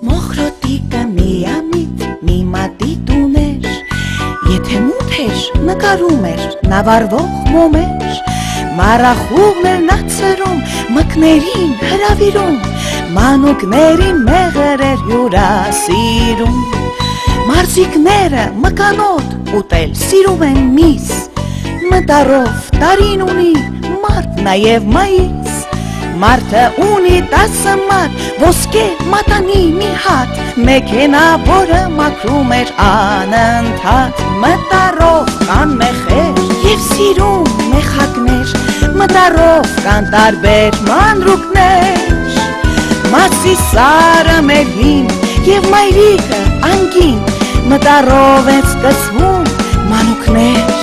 Մոխրոտիկը միամիտ մի մատիտ ուներ, եթե մութ էր նկարում էր նավարվող մոմեր, մառախուղն էր նա ցրում, մկներին հրավիրում, մանուկներին մեղր էր հյուրասիրում, մարզիկները մկանոտ ուտել սիրում են միս, մտարով տարին ունի մարդ նաև մայիս, մարդը ունի 10 մատ, ոսկե մատանի մի հատ, մեքենա, որը մաքրում էր անընդհատ, մտարով կան մեխեր և սիրում մեխակներ, մտարով կան տարբեր մանրուկներ, Մասի սարը մեր հին և մայրիկը անգին, մտարով են սկսվում մանուկներ։